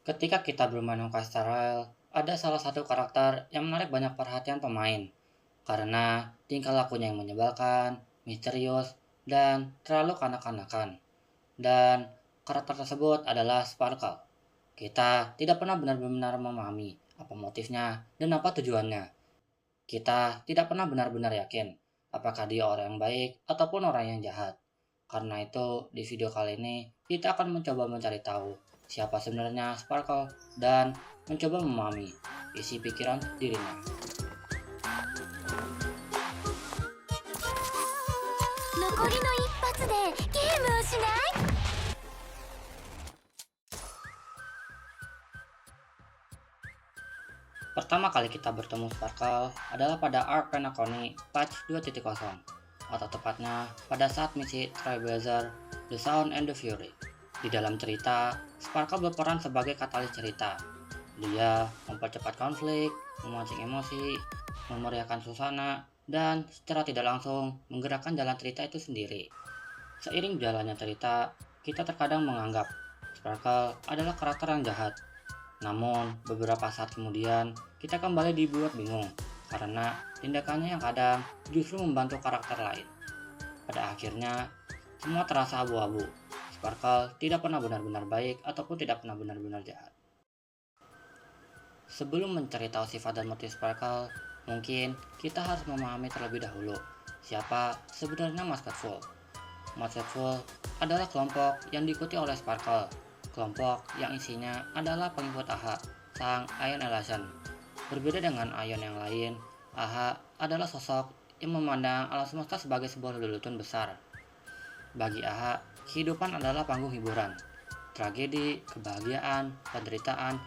Ketika kita bermain Honkai Star Rail, ada salah satu karakter yang menarik banyak perhatian pemain karena tingkah lakunya yang menyebalkan, misterius, dan terlalu kanak-kanakan. Dan karakter tersebut adalah Sparkle. Kita tidak pernah benar-benar memahami apa motifnya dan apa tujuannya. Kita tidak pernah benar-benar yakin apakah dia orang yang baik ataupun orang yang jahat. Karena itu, di video kali ini kita akan mencoba mencari tahu siapa sebenarnya Sparkle dan mencoba memahami isi pikiran dirinya. 残りの一発でゲームをしない？ Pertama kali kita bertemu Sparkle adalah pada Arc Penacony Patch 2.0 atau tepatnya pada saat misi Trailblazer The Sound and the Fury. Di dalam cerita, Sparkle berperan sebagai katalis cerita. Dia mempercepat konflik, memancing emosi, memeriahkan suasana, dan secara tidak langsung menggerakkan jalan cerita itu sendiri. Seiring jalannya cerita, kita terkadang menganggap Sparkle adalah karakter yang jahat. Namun, beberapa saat kemudian, kita kembali dibuat bingung karena tindakannya yang kadang justru membantu karakter lain. Pada akhirnya, semua terasa abu-abu. Sparkle tidak pernah benar-benar baik ataupun tidak pernah benar-benar jahat. Sebelum mencari tahu sifat dan motif Sparkle, mungkin kita harus memahami terlebih dahulu siapa sebenarnya Masketful. Masketful adalah kelompok yang diikuti oleh Sparkle, kelompok yang isinya adalah pengikut AHA, sang Ion Elation. Berbeda dengan Ion yang lain, AHA adalah sosok yang memandang alam semesta sebagai sebuah lelucon besar. Bagi AHA, kehidupan adalah panggung hiburan. Tragedi, kebahagiaan, penderitaan,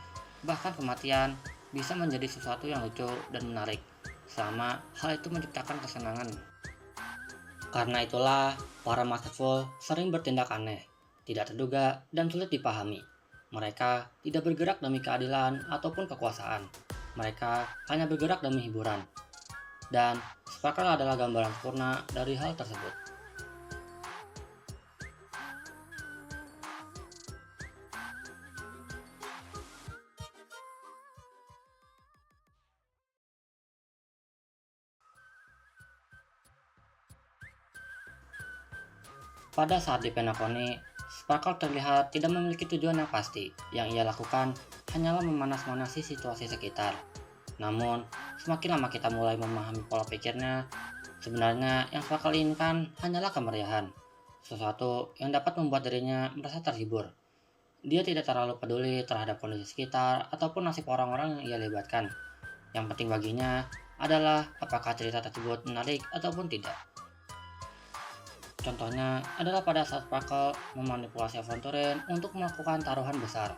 bahkan kematian bisa menjadi sesuatu yang lucu dan menarik, selama hal itu menciptakan kesenangan. Karena itulah, para Masketful sering bertindak aneh, tidak terduga, dan sulit dipahami. Mereka tidak bergerak demi keadilan ataupun kekuasaan. Mereka hanya bergerak demi hiburan. Dan Sparkle adalah gambaran sempurna dari hal tersebut. Pada saat di Penacony, Sparkle terlihat tidak memiliki tujuan yang pasti. Yang ia lakukan hanyalah memanas-manasi situasi sekitar. Namun, semakin lama kita mulai memahami pola pikirnya, sebenarnya yang Sparkle inginkan hanyalah kemeriahan. Sesuatu yang dapat membuat dirinya merasa terhibur. Dia tidak terlalu peduli terhadap kondisi sekitar ataupun nasib orang-orang yang ia libatkan. Yang penting baginya adalah apakah cerita tersebut menarik ataupun tidak. Contohnya adalah pada saat Sparkle memanipulasi Aventurine untuk melakukan taruhan besar.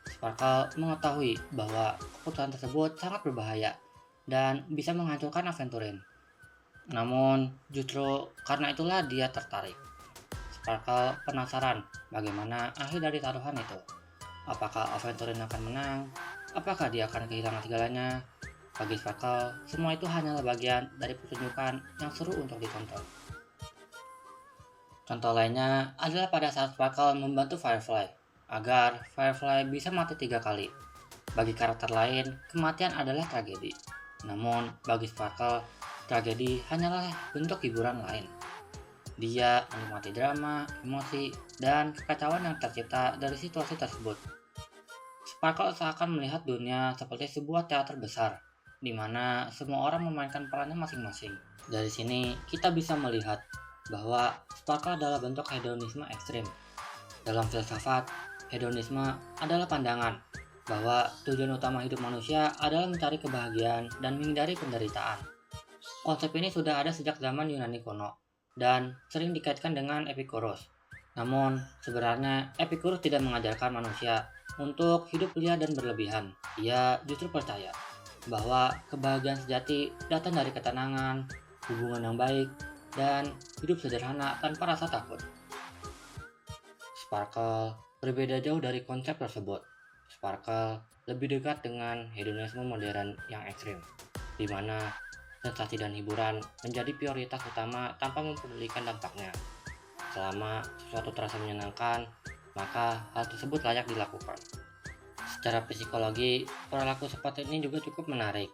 Sparkle mengetahui bahwa keputusan tersebut sangat berbahaya dan bisa menghancurkan Aventurine. Namun, justru karena itulah dia tertarik. Sparkle penasaran bagaimana akhir dari taruhan itu. Apakah Aventurine akan menang? Apakah dia akan kehilangan segalanya? Bagi Sparkle, semua itu hanyalah bagian dari pertunjukan yang seru untuk ditonton. Contoh lainnya adalah pada saat Sparkle membantu Firefly agar Firefly bisa mati 3 kali. Bagi karakter lain, kematian adalah tragedi. Namun, bagi Sparkle, tragedi hanyalah bentuk hiburan lain. Dia menikmati drama, emosi, dan kekacauan yang tercipta dari situasi tersebut. Sparkle seakan melihat dunia seperti sebuah teater besar, di mana semua orang memainkan perannya masing-masing. Dari sini, kita bisa melihat bahwa Sparkle adalah bentuk hedonisme ekstrim. Dalam filsafat, hedonisme adalah pandangan bahwa tujuan utama hidup manusia adalah mencari kebahagiaan dan menghindari penderitaan. Konsep ini sudah ada sejak zaman Yunani kuno dan sering dikaitkan dengan Epicurus. Namun, sebenarnya Epicurus tidak mengajarkan manusia untuk hidup liar dan berlebihan. Ia justru percaya bahwa kebahagiaan sejati datang dari ketenangan, hubungan yang baik, dan hidup sederhana tanpa rasa takut. Sparkle berbeda jauh dari konsep tersebut. Sparkle lebih dekat dengan hedonisme modern yang ekstrim, di mana sensasi dan hiburan menjadi prioritas utama tanpa mempedulikan dampaknya. Selama sesuatu terasa menyenangkan, maka hal tersebut layak dilakukan. Secara psikologi, perilaku seperti ini juga cukup menarik.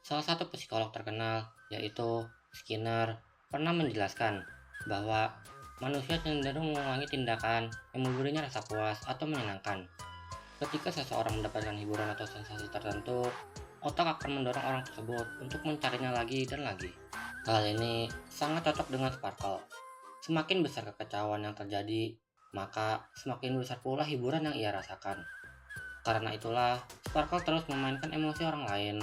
Salah satu psikolog terkenal, yaitu Skinner, pernah menjelaskan bahwa manusia cenderung mengulangi tindakan yang memberinya rasa puas atau menyenangkan. Ketika seseorang mendapatkan hiburan atau sensasi tertentu, otak akan mendorong orang tersebut untuk mencarinya lagi dan lagi. Hal ini sangat cocok dengan Sparkle. Semakin besar kekecauan yang terjadi, maka semakin besar pula hiburan yang ia rasakan. Karena itulah, Sparkle terus memainkan emosi orang lain,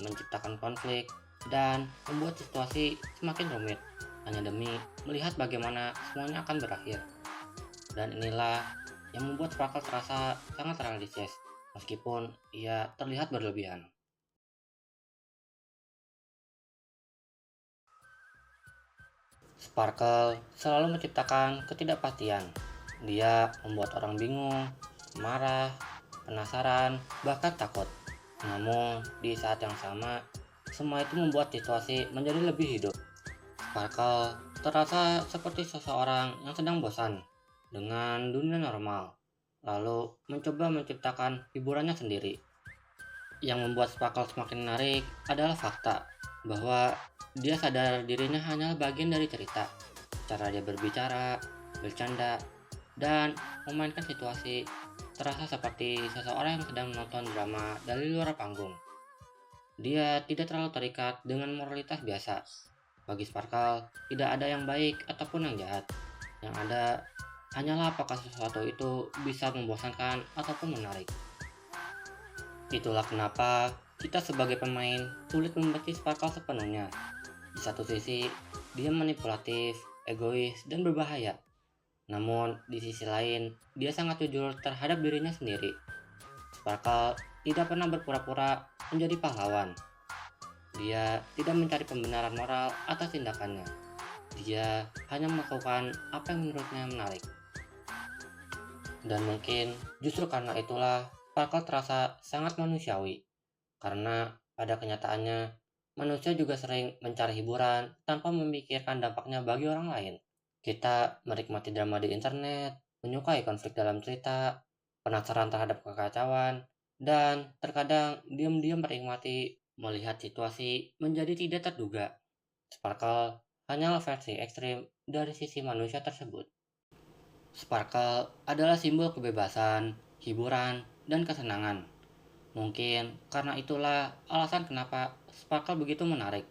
menciptakan konflik, dan membuat situasi semakin rumit, hanya demi melihat bagaimana semuanya akan berakhir. Dan inilah yang membuat Sparkle terasa sangat realistis, meskipun ia terlihat berlebihan. Sparkle selalu menciptakan ketidakpastian. Dia membuat orang bingung, marah, penasaran, bahkan takut. Namun, di saat yang sama, semua itu membuat situasi menjadi lebih hidup. Sparkle terasa seperti seseorang yang sedang bosan dengan dunia normal, lalu mencoba menciptakan hiburannya sendiri. Yang membuat Sparkle semakin menarik adalah fakta bahwa dia sadar dirinya hanya bagian dari cerita. Cara dia berbicara, bercanda, dan memainkan situasi terasa seperti seseorang yang sedang menonton drama dari luar panggung. Dia tidak terlalu terikat dengan moralitas biasa. Bagi Sparkle, tidak ada yang baik ataupun yang jahat. Yang ada hanyalah apakah sesuatu itu bisa membosankan ataupun menarik. Itulah kenapa kita sebagai pemain sulit membenci Sparkle sepenuhnya. Di satu sisi, dia manipulatif, egois, dan berbahaya. Namun, di sisi lain, dia sangat jujur terhadap dirinya sendiri. Sparkle tidak pernah berpura-pura menjadi pahlawan. Dia tidak mencari pembenaran moral atas tindakannya. Dia hanya melakukan apa yang menurutnya menarik. Dan mungkin justru karena itulah Sparkle terasa sangat manusiawi. Karena pada kenyataannya, manusia juga sering mencari hiburan tanpa memikirkan dampaknya bagi orang lain. Kita menikmati drama di internet, menyukai konflik dalam cerita, penasaran terhadap kekacauan, dan terkadang diam-diam menikmati melihat situasi menjadi tidak terduga. Sparkle hanyalah versi ekstrim dari sisi manusia tersebut. Sparkle adalah simbol kebebasan, hiburan, dan kesenangan. Mungkin karena itulah alasan kenapa Sparkle begitu menarik.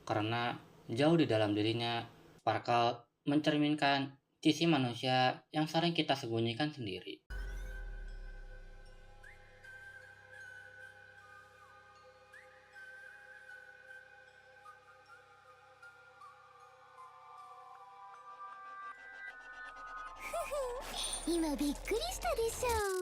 Karena jauh di dalam dirinya, Sparkle mencerminkan sisi manusia yang sering kita sembunyikan sendiri.